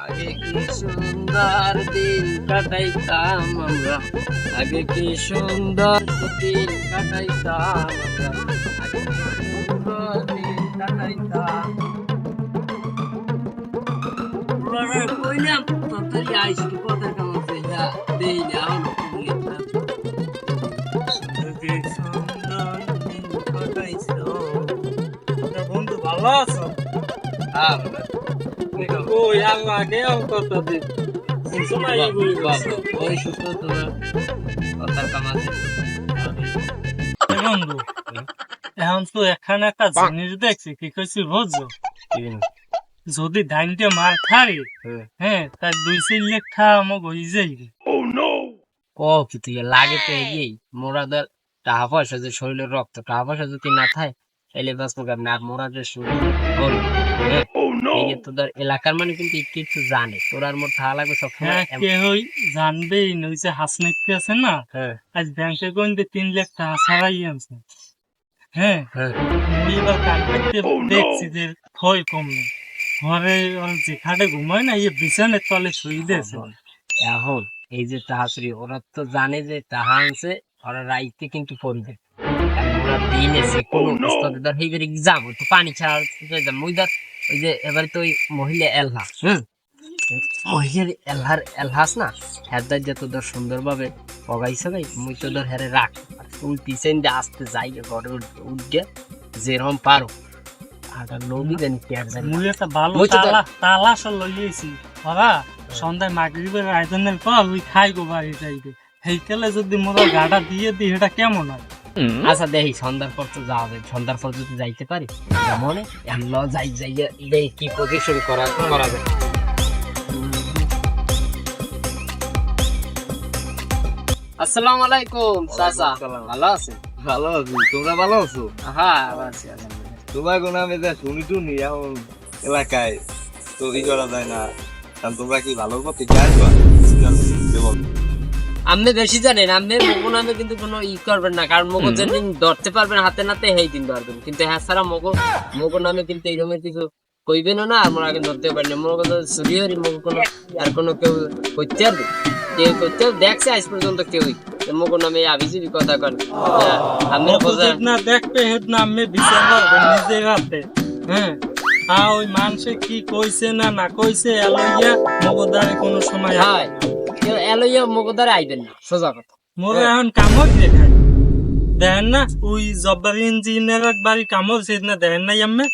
আগে কি সুন্দর দিন কাটাইতাম আমরা, আগে কি সুন্দর দিন কাটাইতাম আমরা, আগে কি সুন্দর দিন কাটাইতাম। কইলাম তাড়াতাড়ি আইসি কথা কেমন সেটা দেই না বন্ধু ভালো আছো? ওই আল্লাহ কেউ কত দিন ওই সুস্থ তোমার কথার কামাতে বন্ধু। এখন তো এখানে একটা জিনিস দেখছি, কি কইছি বুঝছো? যদি ধানটা মার খাই, হ্যাঁ তার 2-3 লাখ টাকা আমাকে হয়ে যাইবে। ও কি তুই লাগে তো এই মোরা ধর টাকা পয়সা যে শরীরের রক্ত টাকা পয়সা যদি না থাকে তাহলে বাঁচবো কেমন? আর মোরা যে শরীর বল, এই যে তোদের এলাকার মানে কিন্তু একটু একটু জানে তোর আর মোর টাকা লাগবে সব হ্যাঁ কেউই জানবেই না। ওই যে হাসনাইতে আছে না, আজ ব্যাংকে গঞ্জে 3 লাখ টাকা ছাড়াই আনছে। হ্যাঁ মুই এবার কাল করতে দেখছি যে ক্ষয় কম নেই। ঘরে যে খাটে ঘুমায় না, বিছানের তলে শুয়ে দিয়েছে। এখন এই যে টাহা চুরি ওরা তো জানে যে টাহা আনছে, ওরা রাইতে কিন্তু করবে। ওরা দিনে যে কোনো অবস্থাতে ধর এইবারে যাবো তো পানি ছাড়া মুই ধর ওই যে এবারে তো ওই মহিলা এলহা মহিলার এলহাস না হ্যাঁ যে তো ধর সুন্দরভাবে পগাইছে ভাই মুই তো ধর হ্যারে রাখ তুই পিছন দিয়ে আসতে যাই ঘরে উঠে যেরকম পারো লোকই জানি পেয়ার জানি মুই একটা ভালো তালাশ লইয়েছি। ওরা সন্ধ্যায় মাগরিবের আয়োজনের পর ওই খাই গো বাড়ি যাইবে। সেইকালে যদি মোরা গাড়া দিয়ে দিই এটা কেমন হয়? আচ্ছা দেখি সন্ধ্যার পর তো যাওয়া যাবে, সন্ধ্যার পর যদি যাইতে পারি মনে যাই দেখি কি পজিশন করা যায়। আসসালামু আলাইকুম চাচা, ভালো আছেন? ভালো আছি, তোমরা ভালো আছো? হ্যাঁ আছি তোমার কোন আমি যা শুনি টুনি এখন এলাকায় তো ই করা যায় না, কারণ তোমরা কি ভালো করতে চাইবা? আপনি বেশি জানেন, আপনি মগো নামে কিন্তু কোনো ই করবেন না, কারণ মগো যেদিন ধরতে পারবেন হাতে নাতে সেই দিন ধরবেন, কিন্তু হ্যাঁ ছাড়া মগো নামে কিন্তু এইরকমের কিছু কইবেন না। আমরা আগে ধরতে পারি না মগো তো চুরি হরি মগো কোনো আর কোনো কেউ করতে পারবে কেউ করতে দেখছে আজ পর্যন্ত কেউই মগো নামে আবিজিবি কথা কন। আপনি না দেখবে হেদ না আমি বিচার করবেন নিজের হাতে। হ্যাঁ ওই মানুষে কি কইছে না না কইছে এলাইয়া মগদারে কোনো সময় হয় এলাইয়া মগদারে আইবেন না, সোজা কথা। মোর এখন কামড় দেখাই দেখেন না, ওই জব্বার ইঞ্জিনিয়ার বাড়ি কামড় সে না দেখেন নাই আমি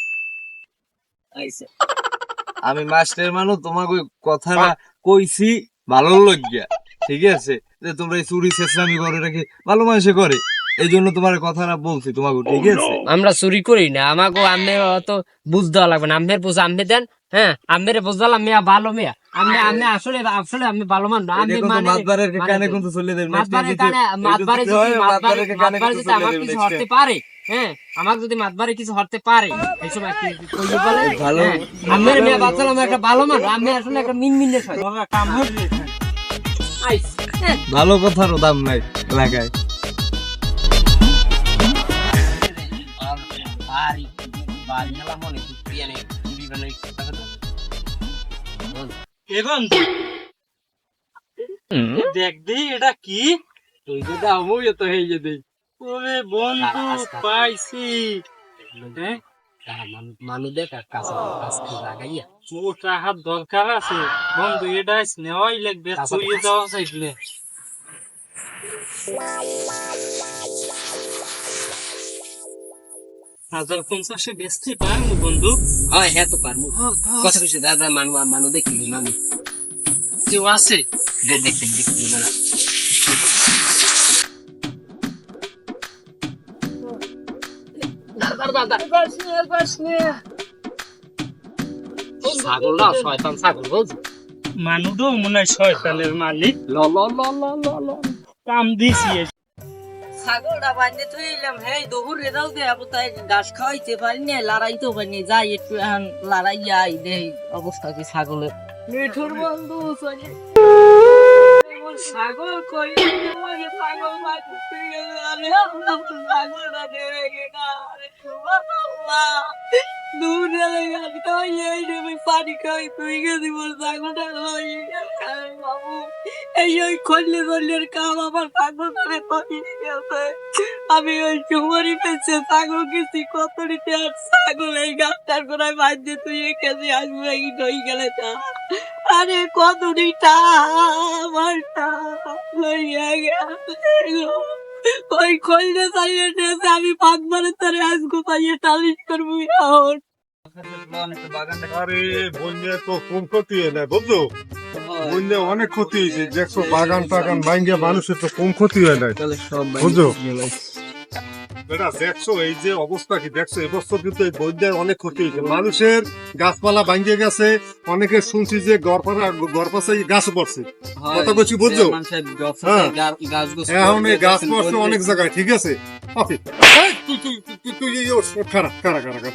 আমি মাস্টার মানুষ, তোমাকে কথাটা কইছি ভালো লাগিয়া, ঠিক আছে? যে তোমরা এই চুরি চেষ্টামি করে রাখি ভালো মানুষে করে, এই জন্য তোমার কথাটা বলছি তোমাকে, ঠিক আছে? আমরা চুরি করি না, আমাকে আমি অত বুঝ দেওয়া লাগবে না। আমের বুঝ আমি দেন, হ্যাঁ আমের বুঝালাম মেয়া ভালো মেয়া আমি আমি আসলে আসলে আমি ভালো মানুষ আমি মাতবারের কানে কিন্তু চলে দেব না, মাতবারে যদি আমার কিছু হতে পারে, হ্যাঁ আমার যদি মাতবারে কিছু হতে পারে এইসব ভালো আমের মেয়া বাচ্চালাম একটা ভালো মানুষ, আমি আসলে একটা মিনমিনে কামড় ভালো কথারও দাম নাই এলাকায়। দেখ দি এটা কি? তুই তো দামই তো হয়ে যেতে ওরে বন্ধু পাইছি। মানুষ দেখ কাছে লাগাইয়া মোটা হাত দরকার আছে বন্ধু, এটা নেওয়াই লাগবে। তুই যাওয়া চাইলে 1050 বেচতে পারবো বন্ধু? হয় হ্যাঁ তো পারবো, কথা কিছু দাদা মানুষ দেখি মানুষ কেউ আছে দেখতে দাদা ছাগল না শয়তান ছাগল বুঝ মানুষও মনে হয় শয়তানের মালিক। কাম দিছি ছাগলটা বাঁধতে থইলাম, হ্যাঁ দহুর রেজাল্ট দে আপু তাই ঘাস খাওয়াইতে পারি না, লড়াইতেও পারি না, যাই একটু এখন লড়াইয়া আই দেই অবস্থা কি ছাগলের। মিঠুর বন্ধু চলে ছাগল কই ছাগল মারতে গেলে আমি ছাগলটা ধরে গেলাম। দূর এই নেবে পানি খাই তুই গেছি বল ছাগলটা বাবু এই ওই খল্লে খল্লের কাম আমার ছাগল করে তৈরি গেছে আমি ওই চুমারি পেয়েছে ছাগল গেছি কত নিতে আর ছাগল এই গাছটার গোড়ায় বাঁধতে তুই কেজি আসবো এই নই গেলে তা আরে কত নিটা আমারটা লইয়া গেছে ওই খল্লে চাইয়ে নিয়েছে আমি পাঁচ বারে তারে আজ গোপাইয়ে টালিশ করবো এখন আরে বন্যা তো কম ক্ষতি হয় না বুঝছো, বন্যা অনেক ক্ষতি হয়েছে, দেখছো বাগান টাগান ভাঙ্গে মানুষের তো কম ক্ষতি হয় নাই বুঝছো। বেটা দেখছো এই যে অবস্থা কি দেখছো, এবছর কিন্তু এই বন্যায় অনেক ক্ষতি হয়েছে, মানুষের গাছপালা ভাঙ্গে গেছে, অনেকে শুনছি যে গড়পাশে গাছ পড়ছে, কথা বলছি বুঝছো। হ্যাঁ, এখন এই গাছ পড়ছে অনেক জায়গায়, ঠিক আছে।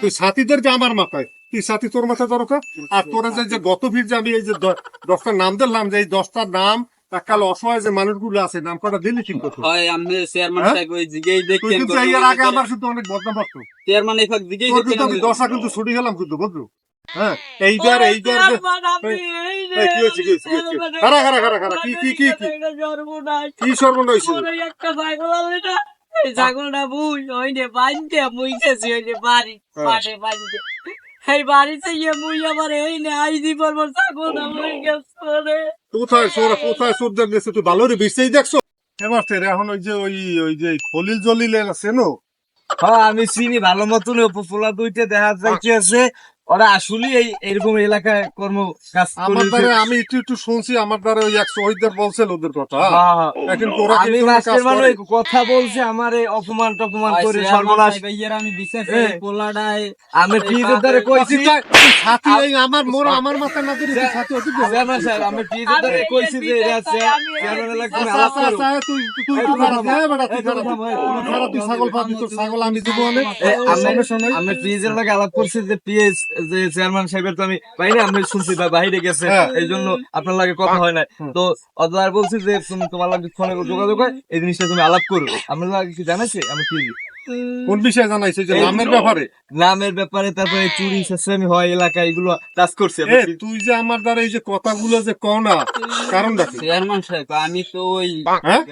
তুই সাথীদের যে আমার মাথায়, তুই সাথী তোর মাথায় দরকার, আর তোরা যে গত ভিড় যে আমি এই যে 10টার নাম দিলাম, যে এই 10টার নাম কাল অসহায় যে মানুষগুলো আছে নাম কটা দিলি ঠিক করতো। তুই কিন্তু এর আগে আমার শুধু অনেক বদনাম করতো, আমি 10টা কিন্তু ছুটি গেলাম কিন্তু বুঝলো। হ্যাঁ, এইবার কি হয়েছে, কি সর্বনাশ একটা ছাগলটা বুঝ ওই নে বাঁধতে মুইতেছি ওই যে বাড়ি পাশে বাঁধতে এই বাড়িতে গিয়ে মুই আবার ওই নে আইজি পরবার ছাগলটা মুই গেছে কোথায় চোরদের নেছে, তুই ভালো রে বিষয় দেখছো। এবার এখন ওই যে খলিল জলিল আছে নো। হ্যাঁ আমি চিনি ভালো মতন, পোলা দুইটা দেখা যাইতেছে ওরা আসলে এইরকম এলাকায় কর্ম কাজ আমার দ্বারা আমি একটু শুনছি, আমার দ্বারা ওই এক শহীদদের বলছিল ওদের কথা। এখন তোরা আমি মাস্টার মানে কথা বলছে আমার অপমান টপমান করে সর্বনাশ। আমি বিচার পোলাটায় আমি ফ্রিজের দ্বারা কইছি সাথী আমার আমার মাথায় না ধরে সাথী অতি চেয়ারম্যান সাহেব, আমি ফ্রিজের দ্বারা কইছি যে এটা আছে চেয়ারম্যান এলাকা তুমি আলাপ করো। তুই তুই ছাগল পাবি, তোর ছাগল আমি দিব অনেক। আমি ফ্রিজের লাগে আলাপ করছি যে পিএস যে চেয়ারম্যান সাহেবের তো আমি পাইনি, আমি শুনছি বাইরে গেছে, এই জন্য আপনার লাগে কথা হয় না। তো অদার বলছি যে তুমি তোমার লাগে ফোনে যোগাযোগ হয়, এই জিনিসটা তুমি আলাপ করো। আপনার লাগে কিছু জানাইছে? আমি কি কোন বিষয়ে জানাইছে, যে নামের ব্যাপারে? নামের ব্যাপারে, তারপরে চুরি চেঁচামি হয় এলাকায়, এগুলো কাজ করছে। তুই যে আমার দ্বারা এই যে কথাগুলো যে কও না, কারণটা কি? চেয়ারম্যান সাহেব আমি তো ওই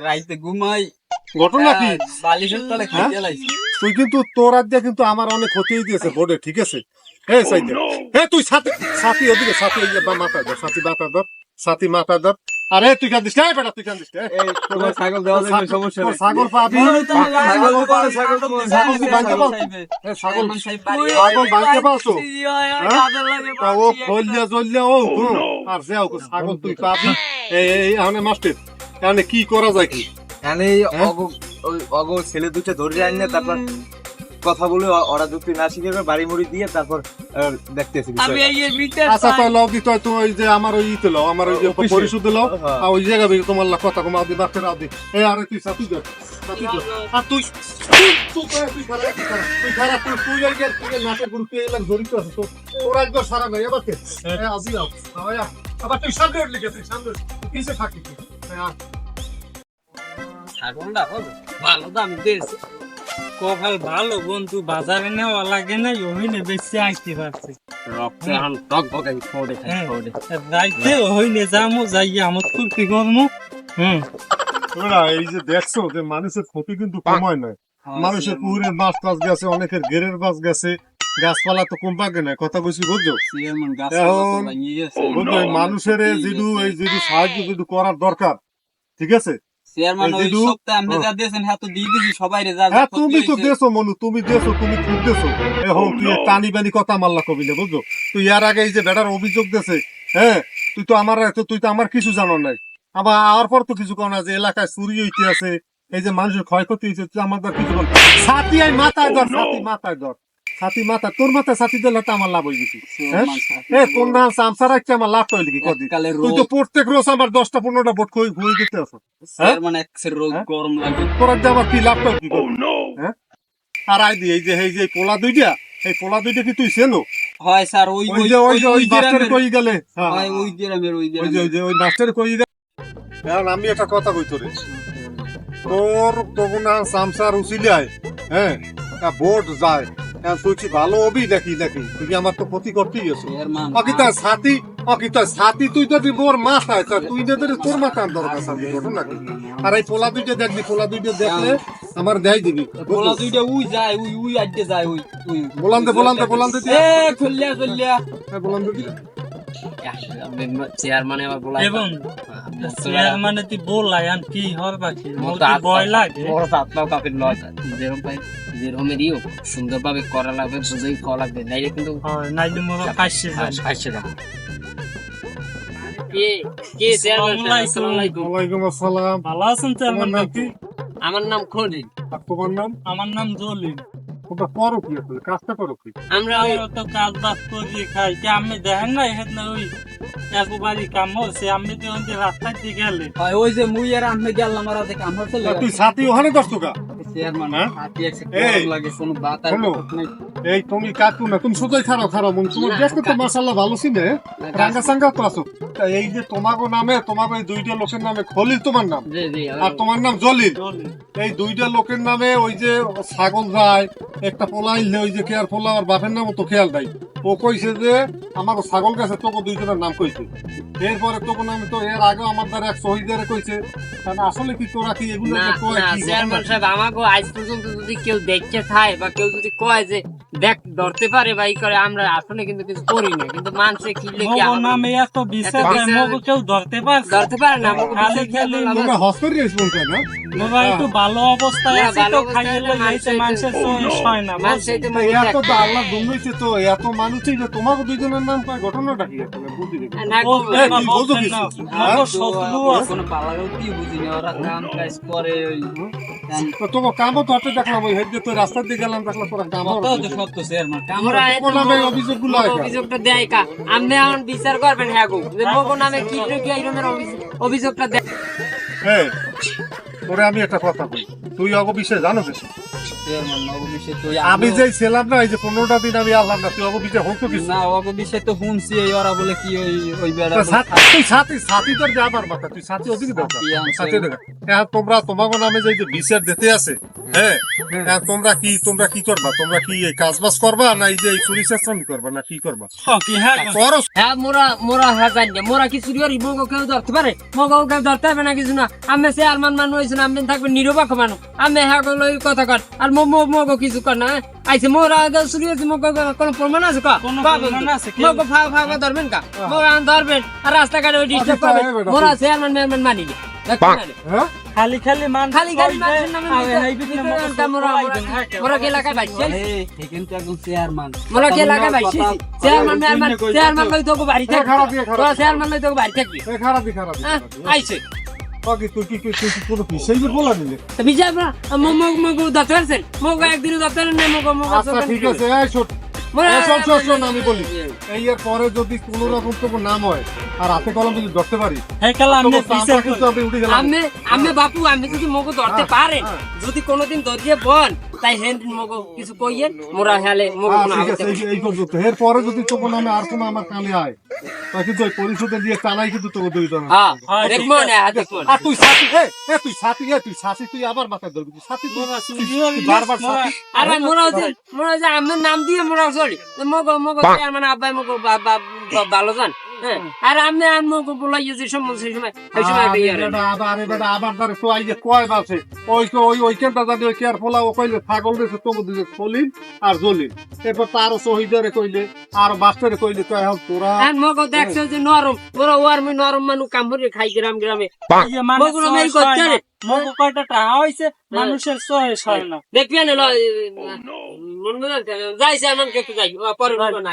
রাইতে ঘুমাই, ঘটনা কি? বালিশের তলে খেতে লাইছি। তুই কিন্তু তোর আজ কিন্তু আমার অনেক ক্ষতি হয়ে গেছে বোর্ডে, ঠিক আছে। তুই সাথী ওদিকে, সাথী মাথা ধর, সাথী মাথা ধর, সাথী মাথা ধর। আরে তুই কান্দিস না বেটা, তুই কান্দিস না। ছাগল দেওয়া যাবে, সমস্যা নেই। ছাগল পাবি, ছাগল বাঁধতে পারছো? ও ফলিয়া জ্বলিয়া ও আর যাও ছাগল তুই পাবি। এই মাস্টার এখানে কি করা যায় কি? অগ ছেলে দুটো ধরে আন না, তারপর কথা বলে ওরা দুটি না শিখে বাড়ি মুড়ি দিয়ে তারপর দেখতেছি। আচ্ছা তো লও দিত তুই যে আমার ওই ইতে লও, আমার ওই যে পরিশোধ লও, আর ওই জায়গা তোমার কথা কমা দি বাচ্চারা দি। এই আরে তুই সাথী ধর, সাথী ধর। আর তুই খারাপ, তুই নাটের গ্রুপে এলাম জড়িত আছে, তো তোর একবার সারা নাই এবার কে আজি আও আবার তুই সামনে উঠলি গেছিস, সামনে কিসে থাকি তুই? ছাগলটা ভালো দাম দিয়েছে, কপাল ভালো বন্ধু, বাজারে নেওয়া লাগে না, ওইনে বেশি আসতে পারছে। রাইতে ওইনে যামো, যাইয়া আমার কুর্তি করমু। এই যে দেখছো যে মানুষের ক্ষতি কিন্তু কমায় নাই, মানুষের পুকুরের মাছ টাছ গেছে, অনেকের গেরের মাছ গেছে, গাছপালা তো কম পাকে নাই, কথা বলছি বুঝছো। এখন বুঝলো মানুষের যেটু সাহায্য যেটু করার দরকার, ঠিক আছে। তুমি তো দেছো মনু, তুমি দেছো, তুমি খুব দেছো। এখন তুই টানি বানি কথা মাল্লা কবি না বুঝছো। তুই এর আগে এই যে বেটার অভিযোগ দেছে, হ্যাঁ তুই তো আমার কিছু জানো নাই। আবার আর পর তো কিছু কর না, যে এলাকায় চুরি হইতে আছে, এই যে মানুষের ক্ষয়ক্ষতি হয়েছে, তুই আমার কিছু বল। ছাতি আই মাথায় ধর, ছাতি মাথায় ধর, ছাতি মাথা, তোর মাথায় ছাতি দিলে তো আমার লাভ হয়ে গেছি। তোর নাম সামসা রাখছে, আমার লাভ হইলে কি কদি? তুই তো প্রত্যেক রোজ আমার 10টা-15টা ভোট হয়ে দিতে আছো, তোর আবার কি লাভ কি করবি? হ্যাঁ আর আই দি এই যে পোলা দুইটা, এই পোলা দুইটা কি তুই চেনো? হয় স্যার, ওই মাস্টার কই গেলে, ওই মাস্টার কই গেলে। এখন আমি একটা কথা কই তোরে, তোর তখন সামসার উচিলায়, হ্যাঁ ভোট যায়, তুই কি ভালো হবি নাকি নাকি তুই কি আমার তো ক্ষতি করতেই গেছো সাথী তুই যদি মোর মাথায় তা তুই না ধরে তোর মাথা দরকার সাথী ঘটনা নাকি আর এই পোলা দুইটা দেখবি পোলা দুইটা দেখলে আমার দেয় দিবি পোলা দুইটা উই যায় উই আড্ডে যায় উই বলান দে এ খুললিয়া বলান দে চেয়ারম্যানে আবার বলা এবং মানে তুই বললাই আর কি হর বাকি মোর কি ভয় লাগে বড় আত্মা কাপের লয় যেরকম ভাই যেরকমেরই হোক সুন্দরভাবে করা লাগবে সোজাই করা লাগবে নাইলে কিন্তু নাইলে মোর কাশছে যায় খাইছে যাবে কে চেয়ারম্যান আসসালামু আলাইকুম ওয়ালাইকুম আসসালাম ভালো আছেন তো আমার নাকি আমার নাম খলিল আর তোমার নাম আমার নাম জলিল ওটা করো কি আসলে কাজটা করো কি আমরা ওই আমরা তো কাজ বাজ করি খাই কি আমি দেখেন না এখানে ওই একবারই কাম হচ্ছে আমি তো ওই যে রাস্তায় দিয়ে গেলে ওই যে মুই আর আমি গেলাম আর দেখে আমার চলে তা তুই সাথী ওখানে করছো কা চেয়ারম্যান হ্যাঁ? হাতি একসে এই, লাগে কোনো বাত আর শোনো, এই তুমি কাকু না তুমি সোজাই খারো মন তোমার দেখতে তো মাশাআল্লাহ ভালো সিনে রাঙ্গা সাঙ্গা তো আছো তা এই যে তোমাগো নামে তোমাগো এই দুইটা লোকের নামে খলিল তোমার নাম জি জি আর তোমার নাম জলিল জলিল এই দুইটা লোকের নামে ওই যে ছাগল যায় একটা পোলা ইলে ওই যে কেয়ার পোলা আর বাপের নামও তো খেয়াল নাই ও কইছে যে আমার ছাগল গেছে তোকে দুইজনের নাম কইছে এরপরে তোকে নামে তো এর আগে আমার দ্বারা এক শহীদের কইছে কারণ আসলে কি তোরা কি এগুলো না কয় না কি চেয়ারম্যান সাহেব আমাকে আজ পর্যন্ত যদি কেউ দেখতে থাকে বা কেউ যদি কয় যে দেখ ধরতে পারে বা ই করে আমরা আসলে কিন্তু কিছু করি না কিন্তু মানুষে কিনলে কি মোগো নামে এত বিচার এত দেয়, বিচার- মোগো কেউ ধরতে পারছে ধরতে পারে না আমাকে খালি বিচার খেয়াল খালি করলে তোমরা হসপিটালে বলতে না মোগো একটু ভালো অবস্থায় না, আছে ভালো তো অবস্থায় খাইয়ে হলে লইছে মানুষের চয়েস হয় না মানুষে তো এত তো আল্লাহ দুর্নীতি তো এত মানুষই যে তোমাকে দুইজনের নাম পায় ঘটনাটা কি আসলে বুঝি দেখি না ও এই, বাবা, তুই বোঝো বলতেন কিছু? না। হ্যাঁ? মোগো শত্রু আছে কোনো পালারও কি বুঝি না ওরা কাম কাজ করে তো তোমার কামও তো হাতে দেখলাম ওই হেড তো রাস্তার দিকে গেলাম দেখলাম তোরা কাম সত্য চেয়ারম্যান আমরা তোমার নামে অভিযোগগুলো আছে অভিযোগটা দেয় কা আপনি এখন বিচার করবেন হ্যাঁ গো যে মগো নামে কি কি এরকমের অভিযোগটা দেয় হ্যাঁ তোরে আমি একটা কথা বলি তুই অগ বিষয়ে জানো কিছু চেয়ারম্যান অবশ্যই তো আমি যে ছিলাম না এই যে 15টা দিন আমি আসলাম না তুই অগ বিষয়ে হতো কিছু না ওকে বিষয় তো শুনছি এই ওরা বলে কি ওই বেড়া তুই সাথী তোর যাবার মাথা তুই সাথী ওদিকে দাও সাথী দেবে হ্যাঁ তোমরা তোমাকে নামে যে বিচার দিতে আছে হ্যাঁ হ্যাঁ, তোমরা কি করবা তোমরা কি এই কাজ বাজ করবা না এই যে এই চুরি চেষ্টামি করবা না কি করবা কি হ্যাঁ করো হ্যাঁ মোরা হ্যাঁ জানি না। মোরা কি চুরি করি মগো কেউ ধরতে পারে মগো কেউ ধরতে হবে না কিছু না আমি চেয়ারম্যান মানুষ হয়েছে না আমি থাকবে নিরপেক্ষ মানুষ আমি হ্যাঁ গুলো কথা কর আর মগো কিছু কর না আইসে মোরা চুরি হয়েছে মগো কোনো প্রমাণ আছে কা কোনো প্রমাণ আছে কি? মগো ফাঁকা ধরবেন কা মোরা ধরবেন আর রাস্তাঘাটে ওই ডিস্টার্ব করবেন মোরা চেয়ারম্যান মেয়ারম্যান মানি না হ্যাঁ খালি খালি মান খালি মানুষের নামে মোরা কি এলাকায় বাইছে কিন্তু একদম চেয়ারম্যান মোরা কি এলাকায় বাইছে চেয়ারম্যান লই তোকে বাড়ি এ থাকবি খারাপ দিয়ে খারাপ তোরা চেয়ারম্যান লই তোকে বাড়ি থাকবি এ খারাপ দিয়ে হ্যাঁ আইছে তুই কোনো বিষয় বলা নিলে তো বিচার মগো ধরতে পারছেন মগো একদিনও ধরতে পারেন না মগো আচ্ছা ঠিক আছে এই শোন শোন আমি বলি এই এর পরে যদি কোনো রকম তো নাম হয় আর হাতে কলম যদি ধরতে পারি হ্যাঁ কাল আমি তবু বিচার আমরা কিন্তু আমি উঠে গেলাম আমি বাপু আমি যদি মগো ধরতে পারে যদি কোনোদিন ধরিয়ে বল তাই হেন মগো কিছু কইয়েন মোরা হেলে মগো কোনো ঠিক আবতে আছে এই পর্যন্ত এর পরে যদি তোকে নামে আর কোনো আমার কানে আয় তা কিন্তু ওই পরিষদে দিয়ে টানাই কিন্তু তোকে দইতো না হ্যাঁ দেখবো না দেখবো আর তুই সাথী তুই আবার মাথায় ধরবি তুই সাথী তুই বারবার সাথী আরে মোরা যে আমার নাম দিয়ে মোরা চলি মগো চেয়ারম্যান আব্বাই মগো ভালো জান হ্যাঁ আর আমি আর মগো বলাই যে সময় সেই সময় এই সময় বিয়ে রে আবার ধরে তো আই যে কয় বাসে ওই কেনটা জানি ওই কেয়ার ফোলা ও কইলে ছাগল দিয়েছে তোকে দিলে খলিল আর জলিল এরপর তারও শহীদারে কইলে আর মাস্টারে কইলে তো এখন তোরা আর মগো দেখছো যে নরম ওরা ওর নরম মানুষ কাম করে খাই গ্রামে ইয়ে মানুষ মগো মেল করতে রে মগো কয়টা টাকা হইছে মানুষের চয়েস হয় না দেখবি না যাইছে এমন কিছু যাই পরে না না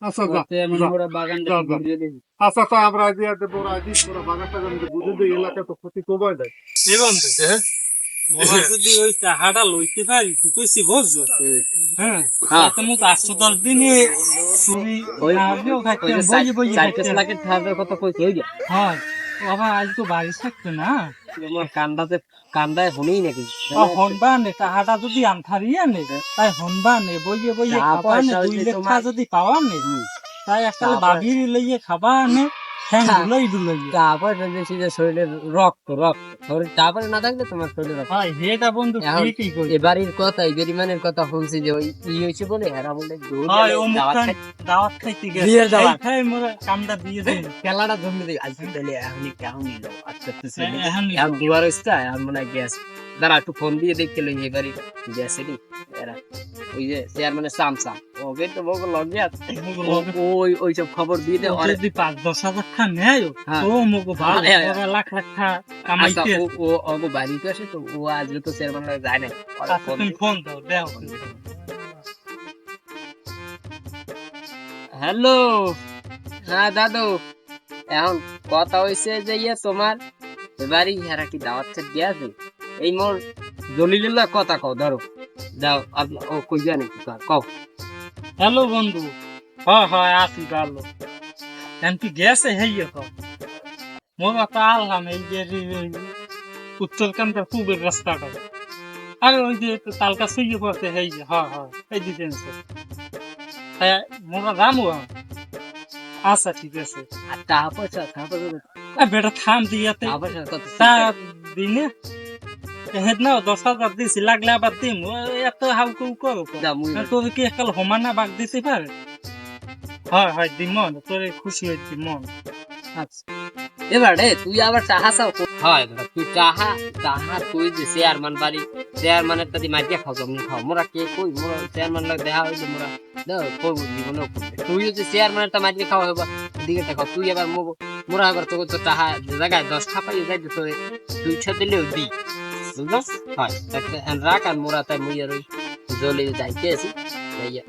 আচ্ছা যা চেয়ারম্যান ওরা বাগানটা যা, যা। ঘুরিয়ে দিবি আচ্ছা তো আমরা দিয়ে দেবো রাজি তোরা বাগানটা যদি বুঝে দিই এলাকা তো ক্ষতি কমাই দেয় এবং মোরা যদি ওই টাকাটা লইতে পারি কি কইছি বুঝছো হ্যাঁ তাতে মুখ 8-10 দিনে চুরি আমিও খাইতাম বই বই লাখের থাকার কথা কইছে ওই হয় বাবা আজ তো বাড়ি থাকতো না আমার কান্দায় শুনেই নাকি হনবা নে টাকাটা যদি আনথারিয়ে নে তাই হনবা নে বইয়ে বইয়ে যা খাবা নে পয়সা 2 হইছে লেখা তোমার। যদি পাওয়া নে তাই একটা যা বাবির লইয়ে খাবা নে ঠ্যাং দুলাই তারপরে বেশি যে শরীরের রক্ত শরীর তারপরে না থাকলে তোমার শরীরের রক্ত হয় এটা বন্ধু এখন ঠিকই কই এবারের কথা বেরিমানের কথা শুনছি যে ওই হয়েছে বলে হেরা বলে হয় ও মুখান দাওয়াত খাইতে গেছে বিয়ের দাওয়াত। খাই মোরা কামটা দিয়ে দেন খেলাটা জমি দিয়ে আজকে তাহলে এখনই কেমন নিল আচ্ছা এখন এখন দুবার হচ্ছে এখন মনে হয় গ্যাস দাঁড়া একটু ফোন দিয়ে দেখতে লই এবারই গ্যাসেরই এরা ওই যে চেয়ারম্যানের সামসা ওকে তো বগল লগে ওই ওইসব খবর দিয়ে দে ওরে যদি 5-10 হাজার টাকা নেয় হ্যাঁ। তো মগো ভালো হ্যাঁ, ওরা লাখ লাখ টাকা আচ্ছা, কামাইতে ও অগো বাড়িতে আসে তো ও আজকে তো চেয়ারম্যান লাগে যায় না ওরা আচ্ছা, ফোন তুমি ফোন দাও দাও হ্যালো হ্যাঁ দাদু এখন কথা হয়েছে যে তোমার এবারই হেরা কি দাওয়াত খেতে দিয়েছে এই মোর দলিলুল্লাহ কথা কও ধরো দাও ও কই জানে কি কও হ্যালো বন্ধু হয় হয় আসি ভালো এমপি গেছে হেইয়ে তো মোরা তো আলহাম এই যে উত্তরকান্তার পূবের রাস্তাটা আরে ওই যে তালকা সুইয়ে পড়ছে হেই যে হয় হয় এই দিতেন হ্যাঁ মোরা রামু আচ্ছা ঠিক আছে আর টাকা পয়সা বেটা থাম দিয়াতে কত তা দিনে হেদ না 10,000 দিছি লাগলে আবার দিম এত হাউকু করো যা মুই তোর কি একাল সমানা বাগ দিতে পারে হয় হয় দিমন তোর খুশি হয়ে দিমন আচ্ছা এবারে তুই আবার টাহা চাও হয় দাদা তুই টাহা তুই যে চেয়ারম্যান বাড়ি চেয়ারম্যানের তাদি মাইকে খাও জমি খাও মোরা কে কই মোরা চেয়ারম্যান লাগে দেখা হইলে মোরা দাও কই জীবনে তুই যে চেয়ারম্যানের তা মাইকে খাওয়া হইবা দিকে খাও তুই আবার মোরা আবার তোকে তো টাহা জায়গায় 10 টাকা পাই যাইতে তোরে 200 দিলেও দি বুঝলো হয় একটা রাখ আর মোরা তাই মুই আর ওই জলে যাইতে আছি যাইয়া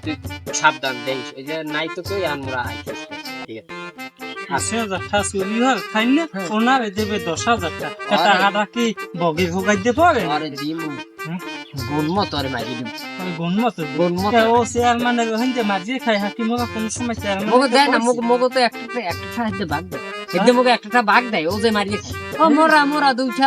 তুই সাবধান দেখিস ওই যে নাই তো কই আর মোরা আইছিস ঠিক আছে 80,000 টাকা চুরি হল খাই না ওনারে দেবে 10,000 টাকা টাকাটা কি বগি ভোগাই দিয়ে পরে আরে দিম গুনমত আরে মারি দিম গণমত ও চেয়ারম্যানের হইতে মাঝে খাই হাকি মোরা কোন সময় চেয়ারম্যান মগো দেয় না মগো তো একটা হাতে ভাগ দেয় এতে মগো একটা ভাগ দেয় ও যে মারিয়ে খায় ও মোরা দুইটা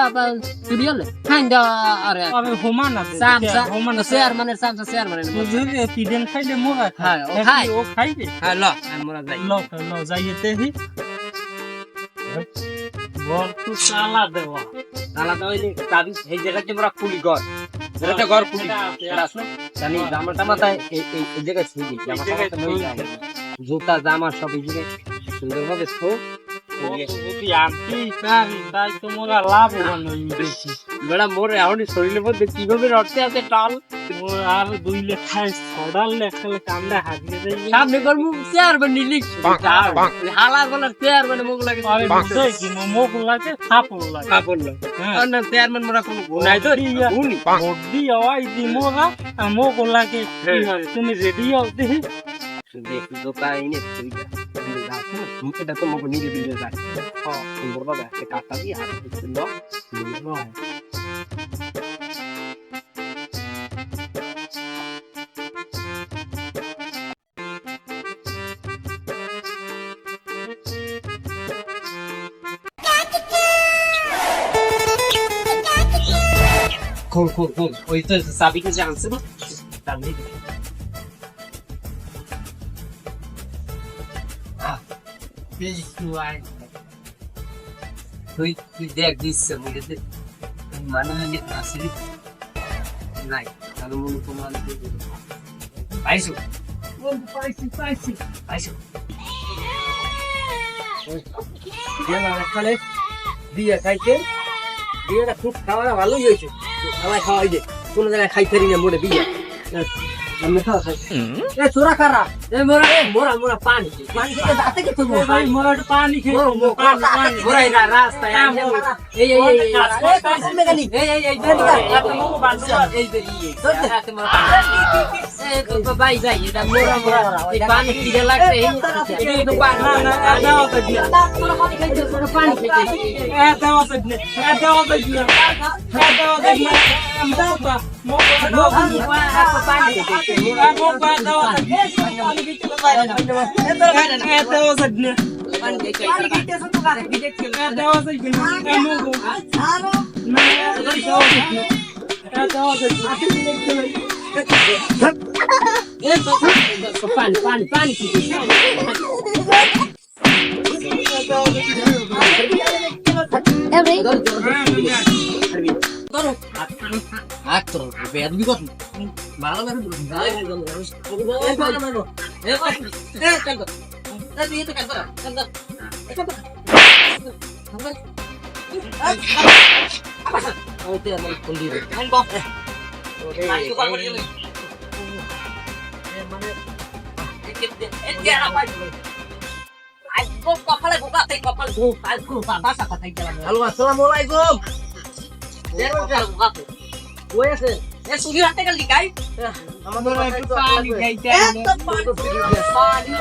চুরি হলে খাই দাও আরে আরে হোমান আছে সামসা হোমান চেয়ারম্যানের সামসা চেয়ারম্যানের বুঝলি পিডেন খাইলে মোরা হ্যাঁ, ও খায়। ও খাইবে হ্যাঁ ল মোরা যাই ল যাইতে হি বল তু চালা দেওয়া আলাদা হইলে চাবি এই জায়গাতে মোরা খুলি ঘর যেটা ঘর খুলি জানি জামাটা মাথায় এই জায়গায় ছিল জুতা জামা সব এই জায়গায় সুন্দরভাবে থো যদি আনতি তাই তোমরা লাভ হবে বেশি বেড়া মোর এখনই শরীরের মধ্যে কিভাবে রটতে আছে টাল আর 2 লেখায় সডাল লেখালে কামড়া হারিয়ে দেয় সামনে করবো চেয়ারম্যান নিলি হালার বলার চেয়ারম্যান মুখ লাগে আরে বুঝই কি মুখ লাগে থাপড় লাগে কাপড় লো না চেয়ারম্যান মোরা কোনো গুনাই তো গুনি বডি আওয়াই দি মোরা মুখ লাগে কি হয় তুমি রেডি হও দেখি দেখ দোকা ইনে তুই এটা তো মুখ নিয়ে দিবি যা হ্যাঁ সুন্দর ভাবে একটা কাটা দিয়ে হাত দিতে লো খোল ওই তো চাবিটা যে আনছে না চাবি তুই দেখ দিচ্ছে বুঝেছে মানে আসলে নাই তাহলে মনে তোমার পাইছো পাইছো দিয়ে খাইতে বিয়েটা খুব খাওয়া ভালোই হয়েছে সবাই খাওয়াই দে কোনো জায়গায় খাইতে না মোটে বিয়ে আমি খাওয়া খাই চোরা খারা মোরা পানি খেতে দাঁতে কে তুমি ভাই মোরা পানি খেয়ে পানি মোরা এই রাস্তায় এই ভাই যাই এটা মোরা পানি খিদে লাগছে এই তো পানি পানি পানি আক্তর বেয়াদবি কত ভালো লাগে ভালো কপালে গোপাতে কপাল গো ফালতু বাসা কথাই গেলাম হ্যালো আসসালামু আলাইকুম ওই আছে এ সুজি হাতে গেল গাই আমাদের একটু পানি খাইতে পানি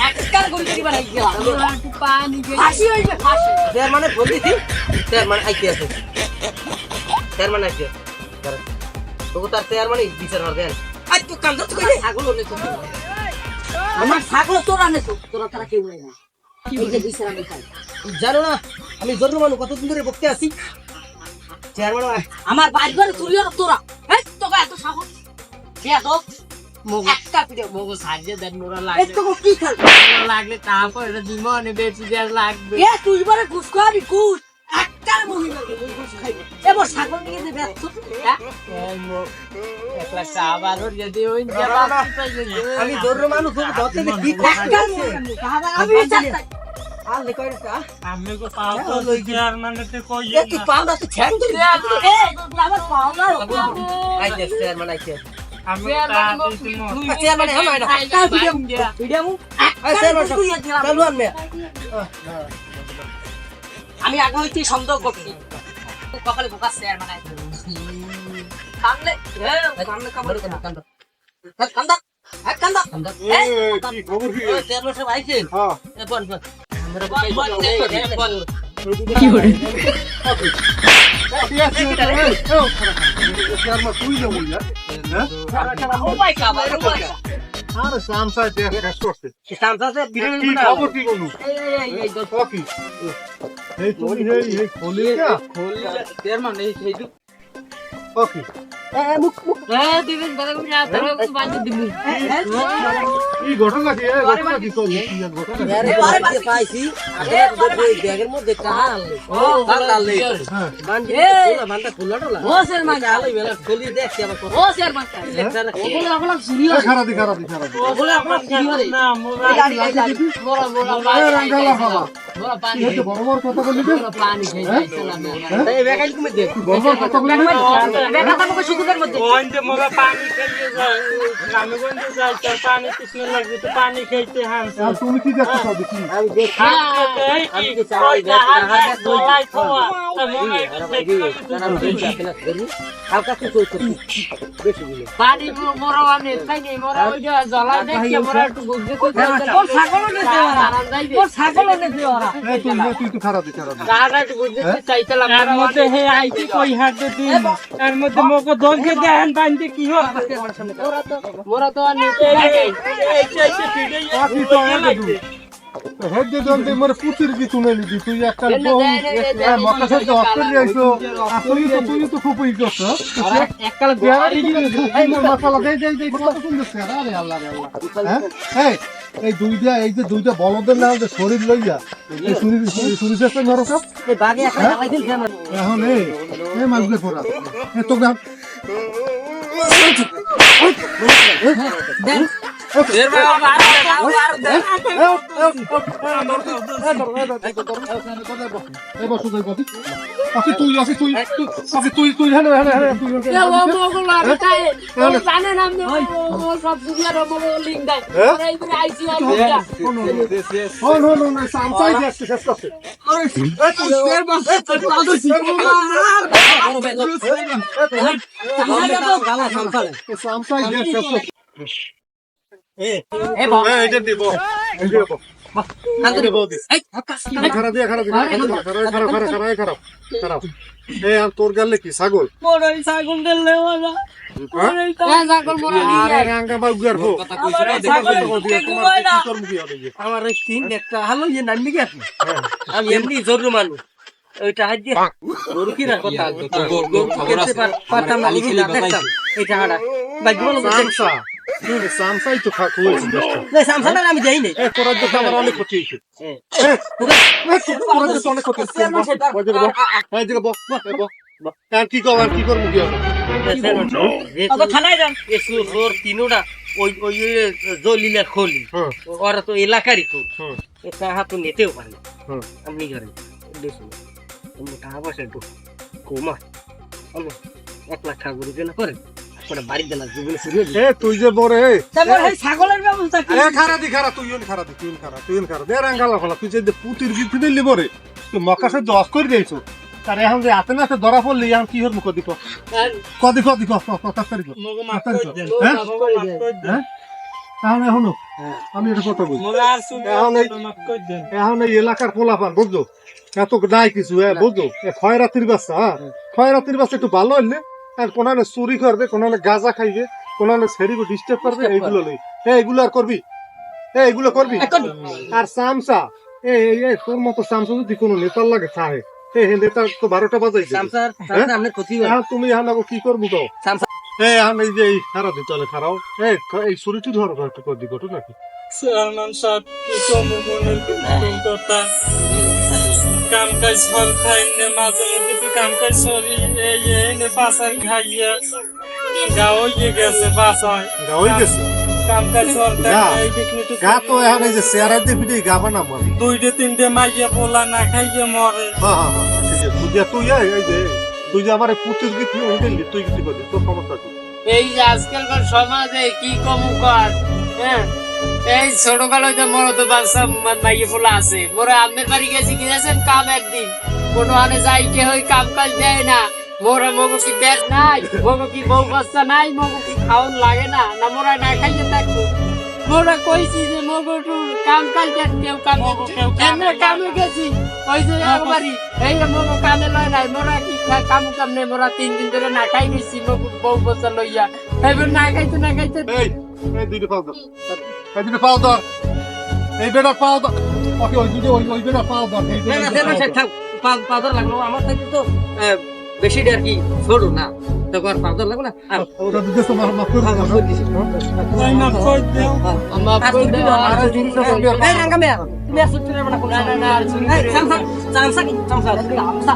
একবার গলি দিবা নাই গেলা একটু পানি খাই ফাঁসি হইবে ফাঁসি তার মানে বলতি তার মানে আইতে আছে তার মানে আইতে তো তার তার মানে বিচার হর দেন আজ তো কাম দত কই ছাগল নে তো আমার ছাগল তোরা নে তো তোরা তারা কেউ নাই এই যে বিচার আমি খাই জানো না আমি জরুরি মানুষ কতদিন ধরে বকতে আছি চেয়ারম্যান আমার বাইর ঘরে তুলিও তোরা এই তোকে এত সাহস বিয়া দো মগো একটা পিড়ে মগো সাজে দেন মোরা লাগে এত কি খাল লাগলে তারপর এটা দিমনে বেশি দেয়ার লাগবে এ তুই বারে ঘুষ খাবি ঘুষ একটার মহিলা ঘুষ খাইবে এবার ছাগল নিয়ে দে ব্যস্ত একলা সাবারর যদি ওই আমি জরুরি মানুষ ধরতে কি একটার আমি আলে কইরা আমি কো পাও তো চেয়ারম্যানতে কই এ তুই পাও না তুই ছ্যাং দিবি এ আমার পাও না আই দে চেয়ারম্যান আইছে আমি চেয়ারম্যান হ্যাঁ না একটা ভিডিও মু চেয়ারম্যান তুই দিলাম চালু আনবে আমি আগে হইতে সন্দেহ করছি কপালে বোকা চেয়ারম্যান আইছে কামলে কামলে কামলে কান্দা কান্দা কান্দা কান্দা এ কি খবর কি চেয়ারম্যান সাহেব আইছে হ্যাঁ এ বল বল কি করে তুই যাবো আরে সামসাই দেখ রেস্ট করতে কি খবর কি বলু কি এই তুমি এই খোলি না চেয়ারম্যান এই ওকে দিবেন বড় করে তারা বাঁধি দিমু এই ঘটনা কি কই কি ঘটনা আরে বাড়িতে পাইছি আগে ওই ব্যাগের মধ্যে কাল কাল হ্যাঁ বাঁধি বাঁধা খুলাটোলা ও স্যার মা আলাই বেলা খুলি দেখছি আবার ও স্যার মা ওগুলো ওগুলো সিরিয়াস খারাপ ওগুলো আপনার সিরিয়াস না মোরা মোরা রাঙ্গালা বাবা মোরা পানি কি বড় বড় কথা বললি রে মোরা পানি খাই যাইছিলাম এই ব্যাগের তুমি দেখ বড় বড় কথা বললি রে ব্যাগটা আমাকে শুকুরের মধ্যে ওইতে মোরা পানি খেয়ে যায় আমি গন্ধে যাই তার পানি কিসনে লাগবে তো পানি খাইতে হান আর তুমি কি দেখছো সব দেখি আমি দেখ আমি কি চাই দোলাই খাওয়া হালকা তো চলছে বেশি দিলে পানি মোরা আমি খাই নাই মোরা ওই যে জলা দেখে মোরা একটু বুঝতে কোন ছাগল নেছে ওরা কোন ছাগল নেছে ওরা এই তুই তো খারাপ রাগা একটু বুঝতে চাইছিলাম এর মধ্যে হে আইটি কই হাতে দিন এর মধ্যে মোকে দলকে দেন বাঁধতে কি হবে মোরা তো আর নিতে এই ফিডে আপনি তো হেড দে দন্তে মোর পুতির কি তুলে নিবি তুই একটা বহু মক্কা থেকে অস্ট্রেলিয়া আইছো তুই তো খুব ই করছ এককাল বিয়ারি কি এই মোর মশলা দেই কত সুন্দর স্যার আরে আল্লাহ রে আল্লাহ হ্যাঁ এই দুইটা বলদের না যে শরীর লইয়া এই শুনি চেষ্টা করো সব এই বাগে একটা জ্বালাই দিন কেন এখন এই মাছগুলো পড়া এ তো গাম দেন এর তোর গেলে কি ছাগল ছাগল দিলে আমার তিন একটা হালো ইয়ে নামবি কি আপনি আমি এমনি জরুরি মানুষ ওইটা হাত দিয়ে গরু কি রাখ কথা গরু খেতে পারতাম না লিখে দেখতাম এটা হাড়া সামসাই তো খাক হয়েছে না সামসাটা আমি যাই নাই তোরা তো আমার অনেক ক্ষতি হয়েছে তোরা তো অনেক ক্ষতি হয়েছে আর কি কর আর কি করবো কি হবে আবার থানায় যান জোর তিনোটা ওই ওই জলিলা খলি হ্যাঁ ওরা তো এলাকারই তো হ্যাঁ এটা হাত নিতেও পারে না হ্যাঁ আপনি করেন দেখুন টাকা পয়সা একটু কমা আমি 1 লাখ টাকা করে দেনা করেন ওটা বাড়ি দেনা জীবনে শুরু হয়ে এ তুই যে বরে তারপর এই ছাগলের ব্যবস্থা কি এ খারা তুই খারা দে রাঙ্গালা ফলা তুই যে পুতির গিফট দিলি বরে তুই মকাশে দশ করে দিয়েছো তার এখন যে হাতে নাতে ধরা পড়লি এখন কি হল কদি কথা করি মগো মাফ করে দেন হ্যাঁ? মগো মাফ করে দেন হ্যাঁ এখন এখনো আমি এটা কথা বলি মগো আর শুনে এখন এই- মাফ করে দেন এখন এই এলাকার পোলাপান বুঝলো এত নাই কিছু বুঝলো খয়রাতির বাচ্চা হ্যাঁ খয়রাতির বাচ্চা একটু ভালো হইলে আর কোনানে চুরি করবে কোনানে গাঁজা খাইবে কোনানে ছেড়িবে ডিস্টার্ব করবে এইগুলো নেই এইগুলো আর করবি এইগুলো করবি আর চামচা তোর মতো চামচা যদি কোনো নেতার লাগে চাহে নেতার তো 12টা বাজাইছে সামসার হ্যাঁ? আপনি ক্ষতি এখন তুমি এখন আবার কি করবো তো সামসা এখন এই যে এই খারাপ চলে খারাও এই চুরিটি ধরো একটু করবি ঘটু নাকি চেয়ারম্যান সাহেব কি কমু মনের কথা কাম কাজ ফল খাই না মাঝে মধ্যে তো কাম কাজ সরি এই নে পাশাই খাইয়া গাও গিয়ে গেছে পাশায় হয়ে গেছে কাম কাজ ফল গা। এই দেখলি তো গা তো এখন এই যে চেয়ারা দিয়ে পিঠে গাবা না মরে 2-3 মাইয়া পোলা না খাইয়ে মরে হ্যাঁ ঠিক আছে তুই এই যে তুই যে আমার পুতির গীত দিলি তুই কি করবি তোর সমস্যা কি এই যে আজকালকার সমাজে কি কম কর হ্যাঁ এই ছোটকালে যে মরদ বাচ্চা মাইয়ে পোলা আছে মোরা আমের বাড়ি গেছি গিয়েছেন কাম একদিন কোনো হানে যাইতে হই কাম কাজ দেয় না মোরা মগো কি পেট নাই মগো কি বউ বাচ্চা নাই মগো কি খাওয়ান লাগে না না মোরা না খাইয়ে থাকবো মোরা কইছি যে মগো একটু কাম কাজ দেন কেউ কাম আমরা কামে গেছি ওই যে একবারই এই যে মগো কামে লয় নাই মোরা কি কাম নেই মোরা 3 দিন ধরে না খাই গেছি মগো বউ বাচ্চা লইয়া এবার না খাইতে এই দুইটা পাও ধর এই দুইটা পাও ধর এই বেটা পাও ধর ওকে ওই বেটা পাও ধর এই না না বেটা সেটা পাউডার লাগলো আমার থেকে তো বেশি আর কি ছোট না তো আর পাউডার লাগলো না আর ওটা দিতে তোমার মাফ করে দাও তাই মাফ করে দেও মাফ করে দাও আর জিনিস এই রাঙ্গা মে তুমি আর সুত্রে না না না এই চামসা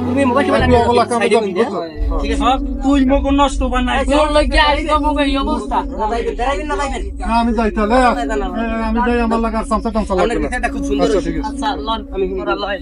তুমি মোবাইল ঠিক আছে তুই মগো নষ্ট বানাই তোর লাগি আই তো মোবাইল এই অবস্থা দেখাইবেন না ভাইবেন আমি যাই তাহলে আমি যাই আমার লাগা সামসা টামসা লাগবে খুব সুন্দর আচ্ছা ঠিক আছে আচ্ছা লন আমি লয়